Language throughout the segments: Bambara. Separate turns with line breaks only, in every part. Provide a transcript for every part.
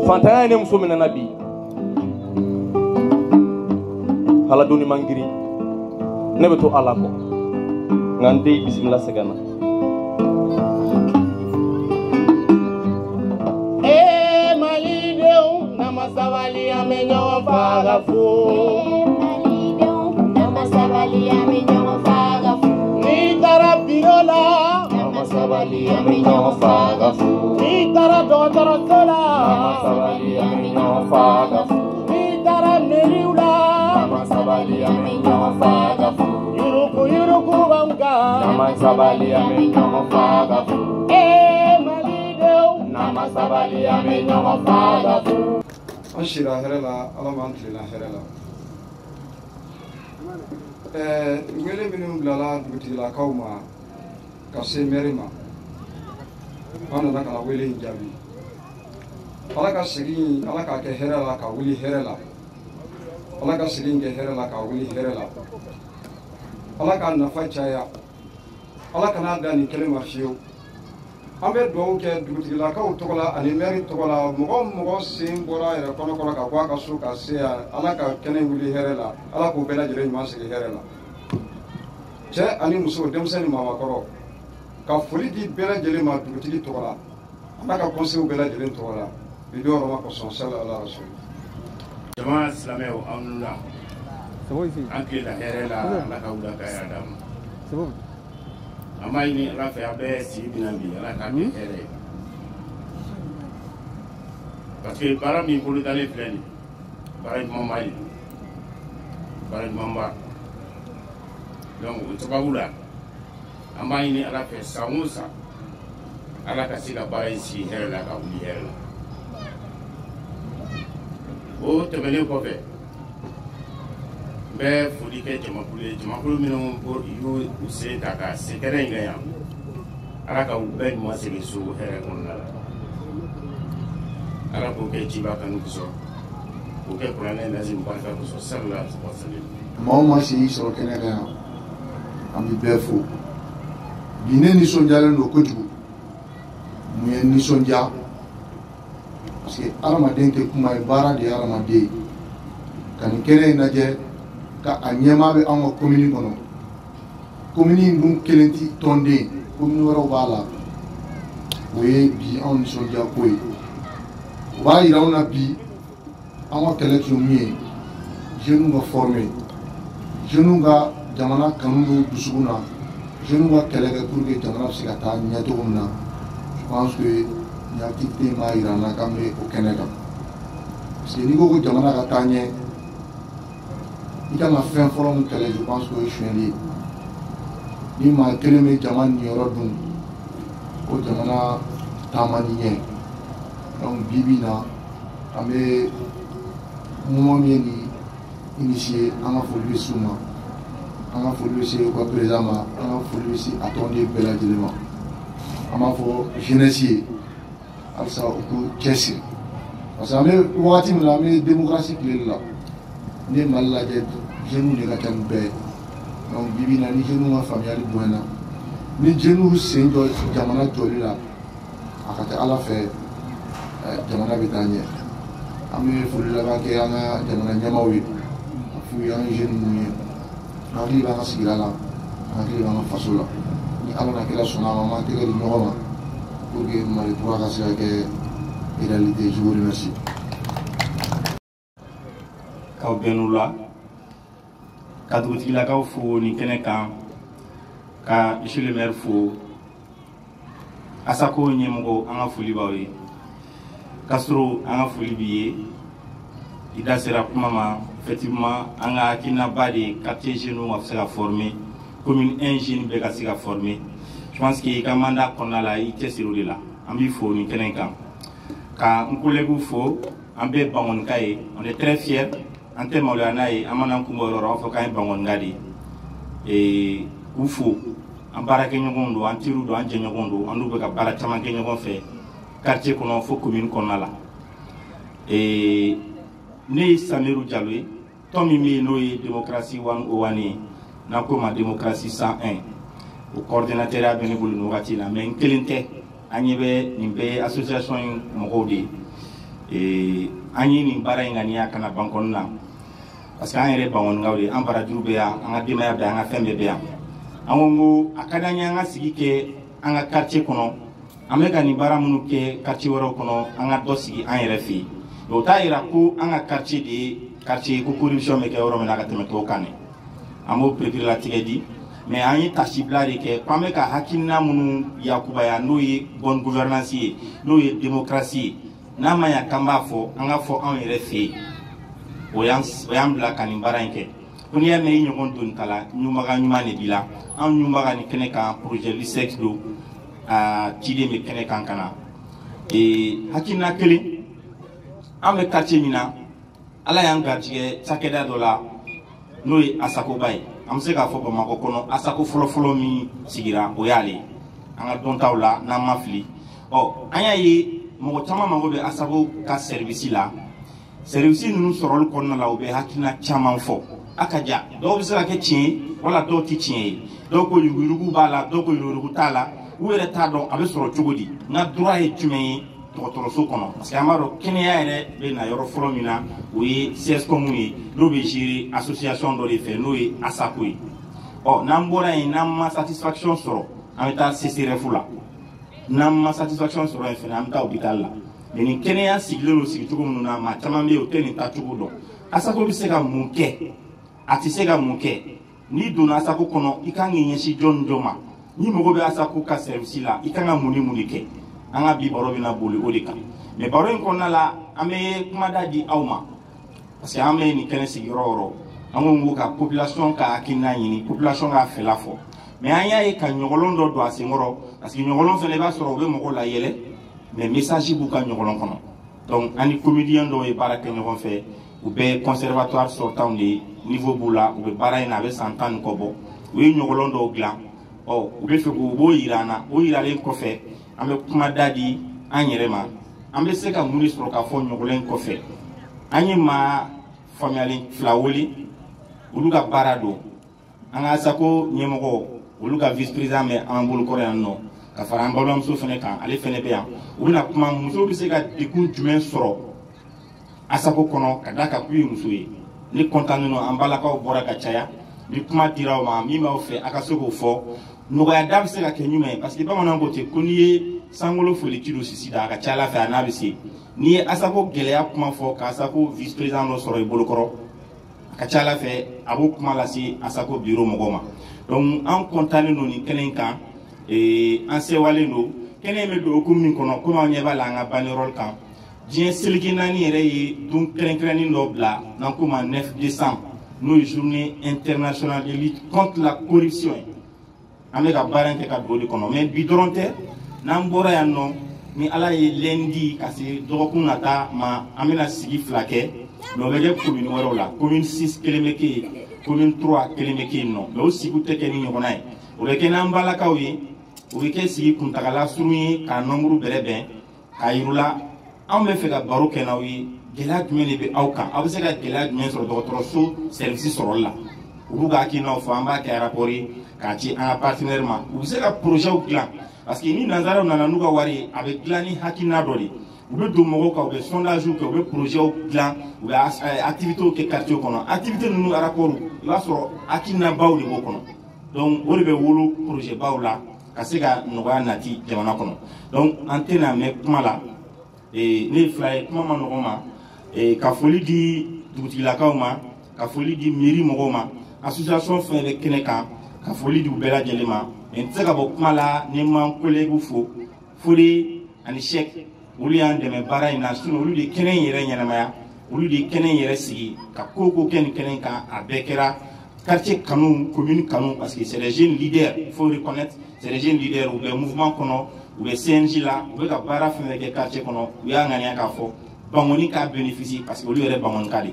Fantanya ni muso minna bi Ala doni mangiri ne be to Ala ko ngande bismillah segana malideu namasabali amenyo fagafu namasabali amenyo fagafu ni tarabirola namasabali amenyo fagafu ni taradotoro sola namasabali amenyo fagafu ni tarameliula namasabali amenyo fagafu yuruku banga namasabali amenyo fagafu namasabali amenyo fagafu
Ashira herela alamantli la herela wele minum blala duti la kauma kase merima ana nakala wele jabi alaka sigi alaka ke herela ka wuli herela alaka sigi ke herela ka wuli herela alaka nafa chaya alaka na dani kelema fiyo ambe do ke duti la ka utokola ani meri tokola mogo sim bora era kono ka kwa ka su ka se alaka kene wuli herela alaka ko bela jere ma sigi herela che ani muso demseni mama koro ka foli di bela jere ma duti tokola alaka conseil bela jere tokola video roma ko son sallallahu alaihi wasallam
jama'a islameo amnuna sabo ici anke la herela alaka uda ka adam sabo amma ini rafa abe si binabi alaka ke here parce que para mi pour d'aller plein para mamba donc to bagula amma ini rafa samusa alaka sila para si herela ka uli herela o tebele ko fe be fudi ke jamakulu minnu ko yu use ta ka sekere ngaya alaka u be mo se bisu here konna ala ko ke jiba kan so ko ke qur'ane lazim barka ko sallallahu alaihi wasallam
mama si so kene ga am bi befu bine ni so jalen do ko jugu mu ni so ja parce que aramaden ke kuma bara de aramade kan kene naje ka anyema be an commune kono commune dun kelenti tonde commune wara wala we bi an so ja koy wa ira ona bi an collection mi jeune nga formé jeune nga jamana kanundu dusuguna jeune nga kelege pour que jamana sigata nyato na je pense que l'activité ma irana kambe au Canada. Parce que niveau de jamana katanye, il y a ma fin forum que je pense que je suis allé. Ni ma keleme jaman ni yorodun, au jamana tamaniye. Donc bibina, amé moment ni initié, on a voulu souma, on a voulu se quoi présent, on a voulu se attendre bel élément. On a voulu jeunesse. alsa ko kesi parce que ame wati na ame démocratie clé là ne malla de jeune de kan be donc bibi na ni jeune ma famille buena ni jeune sendo jamana joli la akata ala fe jamana bitanye ame fulu la ba ke ana jamana nyamawi fu ya jeune ni ali ba kasigila la ali ba fasula ni ala na kila sona mama te ga ni ngoma pour que Marie pourra casser avec réalité. Je vous remercie.
Kaw benula kadouti la kaw fo ni kenekan ka monsieur le maire fo asako nyemgo anga fuli bawe kasro anga fuli biye ida sera mama effectivement anga kina bade quartier jeune wa sera formé commune 1 jeune be ka sera formé. Je pense que quand mandat qu'on a là, il est sur là. On est faux, ni quelqu'un. Quand un collègue faux, on est très fiers. En termes de l'année, on a un kumoro, on fait quand même bangon gadi. Et ou faux, en baraque nyogondo, en tirou, en djenyogondo, en oubeka barachaman kenyogon fait. Quartier qu'on a fait, commune qu'on a là. Et né Samirou Diallo, Tommy Minoé, démocratie 101, n'a pas ma démocratie 101. o coordinateur a bene bulu wagati la mais kelinte anyi be ni be association mo de anyi ni bara ngania kana bankon na parce que an yɛrɛ bangon ngawle an barajuru bɛ yan an ka denbaya bɛ yan an ka fɛn bɛɛ bɛ yan an ko ngo a ka d'an ye an ka sigi kɛ an ka quartier kɔnɔ an bɛ ka nin baara minnu kɛ quartier wɛrɛw kɔnɔ an ka dɔ sigi an yɛrɛ fɛ yen o t'a yira ko an ka quartier de ye quartier ko corruption bɛ kɛ yɔrɔ min na ka tɛmɛ tɔw kan dɛ an b'o perepere latigɛ di mais an ye tasibila de kɛ k'an bɛ ka hakilina minnu yakubaya n'o ye bonne gouvernance ye n'o ye démocratie ye n'a ma ɲa k'an b'a fɔ an ka fɔ anw yɛrɛ fɛ yen o y'an bila ka nin baara in kɛ ko n'i y'a mɛn i ɲɔgɔn don ta la ɲumaga ɲuman de b'i la an ɲumaga ni kɛnɛ kan projet LISEX don ciden bɛ kɛnɛ kan ka na hakilina kelen an bɛ quartier min na ala y'an garijɛgɛ cakɛda dɔ la n'o ye asakoba ye an bɛ se k'a fɔ bamakɔ kɔnɔ asako fɔlɔfɔlɔ min sigira o y'ale an ka dɔntaw la n'an ma fili an y'a ye mɔgɔ caman mago bɛ asako ka service la service ninnu sɔrɔli kɔnɔna la u bɛ hakilina caman fɔ a ka ja dɔw bɛ se ka kɛ tiɲɛ ye wala dɔw tɛ tiɲɛ ye dɔw ko yuruguyurugu b'a la dɔw ko yuruguyurugu t'a la u yɛrɛ t'a dɔn a bɛ sɔrɔ cogo di n ka droit ye jumɛn ye dɔgɔtɔrɔso kɔnɔ parce que an b'a dɔn kɛnɛya yɛrɛ bɛ na yɔrɔ fɔlɔ min na o ye CSCOM ye n'o bɛ gérer association dɔ de fɛ n'o ye ASACO ye n'an bɔra yen n'an ma satisfaction sɔrɔ an bɛ taa CCRF la n'an ma satisfaction sɔrɔ yen fɛnɛ an bɛ taa hôpital la mais nin kɛnɛya sigilen don sigicogo minnu na maa caman bɛ yen o tɛ nin tacogo dɔn ASACO bɛ se ka mun kɛ a tɛ se ka mun kɛ n'i donna ASACO kɔnɔ i kan k'i ɲɛsin jɔn ni jɔn ma n'i mago bɛ ASACO ka service la i kan ka mun ni mun de kɛ an ka bi baro bɛna boli o de kan mais baro in kɔnɔna la an bɛ kumada di aw ma parce que an bɛ nin kɛnɛ sigi yɔrɔ o yɔrɔ an ko ka population ka hakilina ɲini population ka fɛla fɔ mais an y'a ye ka ɲɔgɔlɔn dɔ don a senkɔrɔ parce que ɲɔgɔlɔn fɛnɛ i b'a sɔrɔ u bɛ mɔgɔw la yɛlɛ mais message b'u ka ɲɔgɔlɔn kɔnɔ donc an ni comédien dɔw ye baara kɛ ɲɔgɔn fɛ u bɛ conservatoire sortant de niveau b'u la u bɛ baara in na a bɛ san 10 ni kɔ bɔ u ye ɲɔgɔlɔn dɔw dilan u bɛ fɛ k'u b'o yira an na o yiralen kɔfɛ an bɛ kumada di an yɛrɛ ma an bɛ se ka mun de sɔrɔ k'a fɔ ɲɔgɔlɔn in kɔfɛ an ye maa faamuyalen fila wele olu ka baara don an ka ASACO ɲɛmɔgɔ olu ka vice président bɛ an bolo kɔrɔ yan nɔ ka fara an balimamuso fɛnɛ kan ale fɛnɛ bɛ yan u bɛna kuma musow bɛ se ka degun jumɛn sɔrɔ ASACO kɔnɔ ka da kan k'u ye muso ye ne kɔntannen don an balakaw bɔra ka caya ni kuma dira aw ma min b'aw fɛ a ka se k'o fɔ nɔgɔya da bɛ se ka kɛ ɲuman ye parce que bamananw ko ten ko n'i ye sankolo foli ci don sisi da a ka ca ala fɛ a n'a bɛ se n'i ye ASACO gɛlɛya kuma fɔ ka ASACO vice président dɔ sɔrɔ i bolokɔrɔ a ka ca ala fɛ a b'o kuma lase ASACO bureau mɔgɔw ma donc an kɔntannen don nin kɛnɛ in kan an sewalen don kɛnɛ in bɛ don hukumu min kɔnɔ komi an ɲɛ b'a la an ka banderole kan diɲɛ seleke naani yɛrɛ ye don kɛrɛnkɛrɛnnen dɔ bila n'an ko ma 9 décembre n'o ye journée internationale de lutte contre la corruption ye an bɛ ka baara in kɛ ka don o de kɔnɔ mais bi dɔrɔn tɛ n'an bɔra yan nɔ ni ala ye lundi ka se dɔgɔkun nata ma an bɛna sigi fila kɛ mais o bɛ kɛ commune wɛrɛw la commune 6 kelen bɛ kɛ yen commune 3 kelen bɛ kɛ yen nɔ mais o sigiw tɛ kɛ ni ɲɔgɔnna ye o bɛ kɛ n'an balakaw ye o bɛ kɛ sigi kuntagala surun ye k'a nombre bɛrɛbɛn k'a yir'u la anw bɛ fɛ ka baro kɛ n'aw ye gɛlɛya jumɛn de bɛ aw kan aw bɛ se ka gɛlɛya jumɛn sɔrɔ dɔgɔtɔrɔso service sɔrɔli la u b'u ka hakilinaw fɔ an b'a kɛ rapport ye k'a ci an ka partenaire ma u bɛ se ka projets dilan parce que ni nanzaraw nana n'u ka wari ye a bɛ dilan ni hakilina dɔ de u bɛ don mɔgɔw kan u bɛ sondage kɛ u bɛ projets dilan u bɛ activités kɛ quartier kɔnɔ activité ninnu rapport i b'a sɔrɔ hakilinabaw de b'o kɔnɔ donc o de bɛ wolo projet baw la ka se ka nɔgɔya nati jamana kɔnɔ donc an tɛna mɛn kuma la ne ye fila ye kuma ma nɔgɔ ma ka foli di dugutigilakaw ma ka foli di mairie mɔgɔw ma association fɛn bɛ kɛnɛ kan ka foli di u bɛɛ lajɛlen ma n tɛ se ka bɔ kuma la ni ma n collègue fo Fode ani Cheikh olu y'an dɛmɛ baara in na sinon olu de kɛnɛ in yɛrɛ ɲɛnamaya olu de kɛnɛ in yɛrɛ sigi ka ko kɛ nin kɛnɛ in kan a bɛɛ kɛra quartier kanu commune kanu parce que c'est les jeunes leaders il faut reconnaître c'est les jeunes leaders u bɛ mouvement kɔnɔ u bɛ CNJ la u bɛ ka baara fɛn fɛn kɛ quartier kɔnɔ u y'a ŋaniya k'a fɔ Bangoni k'a bénéficie parce que olu yɛrɛ Bangoni ka de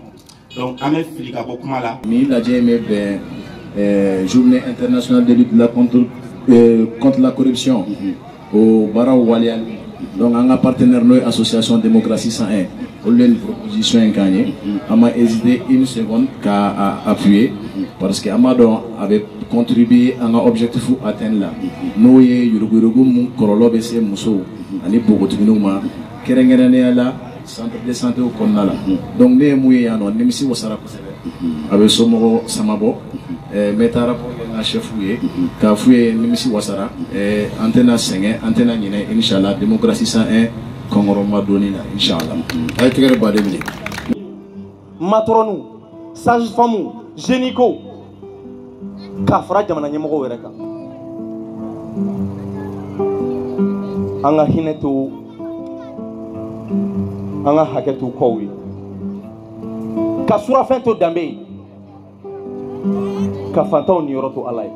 donc an bɛ fili ka bɔ kuma la.
Ni lajɛ bɛ bɛn journée internationale de lutte contre la corruption au baaraw waliyali donc an ka partenaire n'o ye association démocratie 101 olu ye nin proposition in k'an ye an ma hésité une seconde k'a appuyer parce que an b'a dɔn a bɛ contribuer à un objectif atteindre là. Nous yurugurugu mun korolo be se muso ani bogotugunu ma kerengerane la centre de santé au konnala. Donc ne muye yano nimisi wasara ko sebe. Abe somo samabo metara pour na chef ouye ka fouye nimisi wasara antena senge antena nyine inshallah démocratie 101 Kongoro madoni na inshallah. Ay tigere ba de mili.
Matronu, sage-femme, génico, kafra jamana nyemoko wereka. Anga hinetu, anga haketu kowi. Kasura fento dambe, kafanta onioroto alay.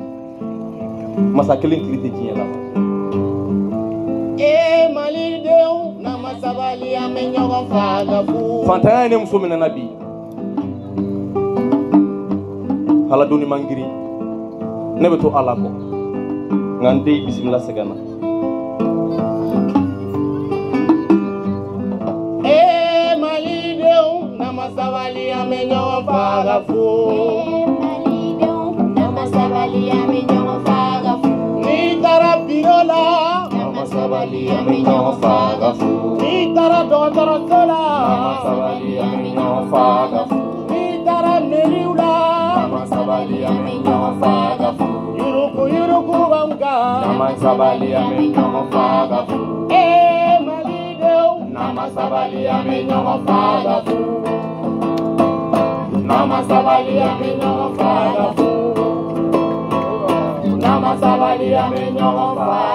Masakelin klite tinyela.
Malideu na masabali amenyogo fagafu.
Fantaya ne muso mina nabi. Hala duni mangiri ne beto ala ko ngande bismillah segana
malideu na masabali amenyogo fagafu. Malideu na masabali amenyogo fagafu. Ni tarabirola masabali aminyo fagafu. Nitara dotara sola masabali aminyo fagafu. Nitara meriula masabali aminyo fagafu. Yuruku banga masabali aminyo fagafu. Malideu masabali aminyo fagafu. Masabali aminyo fagafu. Masabali aminyo fagafu.